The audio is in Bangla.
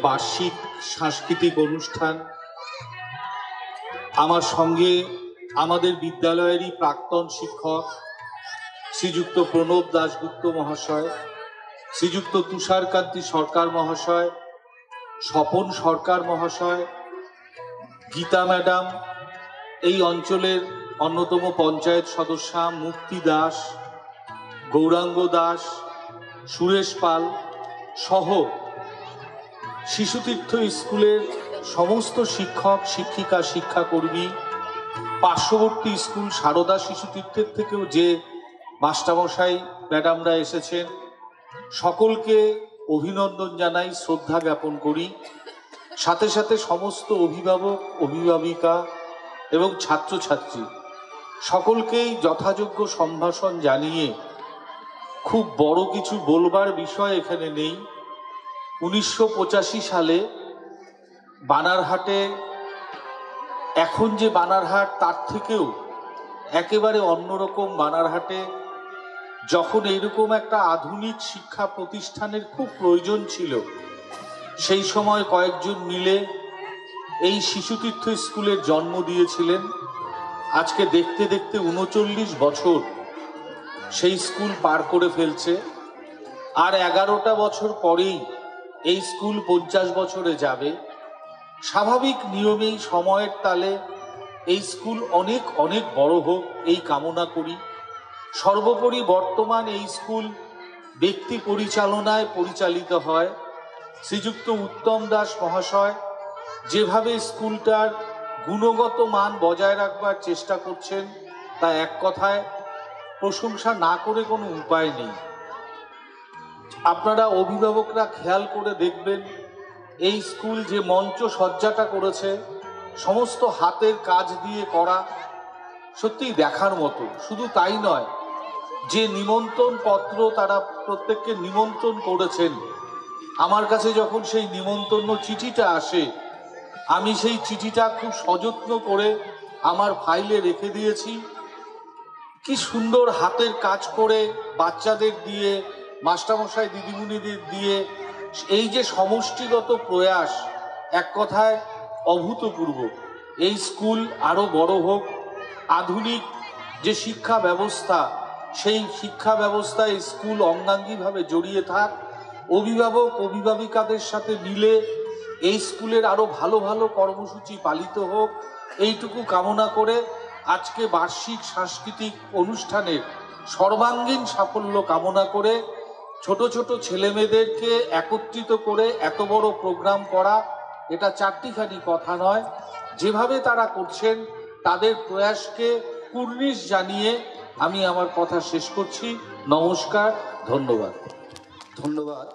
বার্ষিক সাংস্কৃতিক অনুষ্ঠান। আমার সঙ্গে আমাদের বিদ্যালয়েরই প্রাক্তন শিক্ষক শ্রীযুক্ত প্রণব দাশগুপ্ত মহাশয়, শ্রীযুক্ত তুষারকান্তি সরকার মহাশয়, স্বপন সরকার মহাশয়, গীতা ম্যাডাম, এই অঞ্চলের অন্যতম পঞ্চায়েত সদস্যা মুক্তি দাস, গৌরাঙ্গ দাস, সুরেশ পাল সহ শিশুতীর্থ স্কুলের সমস্ত শিক্ষক শিক্ষিকা শিক্ষাকর্মী, পার্শ্ববর্তী স্কুল সারদা শিশুতীর্থের থেকেও যে মাস্টারমশাই ম্যাডামরা এসেছেন, সকলকে অভিনন্দন জানাই, শ্রদ্ধা জ্ঞাপন করি। সাথে সাথে সমস্ত অভিভাবক, অভিভাবিকা এবং ছাত্রছাত্রী সকলকেই যথাযোগ্য সম্ভাষণ জানিয়ে খুব বড় কিছু বলবার বিষয় এখানে নেই। 1985 সালে বানারহাটে, এখন যে বানারহাট তার থেকেও একেবারে অন্যরকম বানারহাটে যখন এইরকম একটা আধুনিক শিক্ষা প্রতিষ্ঠানের খুব প্রয়োজন ছিল, সেই সময় কয়েকজন মিলে এই শিশুতীর্থ স্কুলের জন্ম দিয়েছিলেন। আজকে দেখতে দেখতে 39 বছর সেই স্কুল পার করে ফেলছে। আর 11টা বছর পরেই এই স্কুল 50 বছরে যাবে। স্বাভাবিক নিয়মেই সময়ের তালে এই স্কুল অনেক অনেক বড় হোক এই কামনা করি। সর্বোপরি বর্তমান এই স্কুল ব্যক্তি পরিচালনায় পরিচালিত হয়। শ্রীযুক্ত উত্তম দাস মহাশয় যেভাবে স্কুলটার গুণগত মান বজায় রাখবার চেষ্টা করছেন, তা এক কথায় প্রশংসা না করে কোনো উপায় নেই। আপনারা অভিভাবকরা খেয়াল করে দেখবেন, এই স্কুল যে মঞ্চ সজ্জাটা করেছে সমস্ত হাতের কাজ দিয়ে করা, সত্যিই দেখার মতো। শুধু তাই নয়, যে নিমন্ত্রণ পত্র তারা প্রত্যেককে নিমন্ত্রণ করেছেন, আমার কাছে যখন সেই নিমন্ত্রণ চিঠিটা আসে, আমি সেই চিঠিটা খুব সযত্ন করে আমার ফাইলে রেখে দিয়েছি। কি সুন্দর হাতের কাজ করে বাচ্চাদের দিয়ে, মাস্টারমশাই দিদিমণিদের দিয়ে এই যে সমষ্টিগত প্রয়াস, এক কথায় অভূতপূর্ব। এই স্কুল আরো বড় হোক, আধুনিক যে শিক্ষা ব্যবস্থা, সেই শিক্ষা ব্যবস্থায় স্কুল অঙ্গাঙ্গিভাবে জড়িয়ে থাক, অভিভাবক অভিভাবিকাদের সাথে মিলে এই স্কুলের আরো ভালো ভালো কর্মসূচি পালিত হোক, এইটুকু কামনা করে আজকে বার্ষিক সাংস্কৃতিক অনুষ্ঠানের সর্বাঙ্গীন সাফল্য কামনা করে, ছোট ছোট ছেলেমেয়েদেরকে একত্রিত করে এত বড় প্রোগ্রাম করা, এটা চারটিখানি কথা নয়। যেভাবে তারা করছেন তাদের প্রয়াসকে কুর্নিশ জানিয়ে আমি আমার কথা শেষ করছি। নমস্কার, ধন্যবাদ। ধন্যবাদ।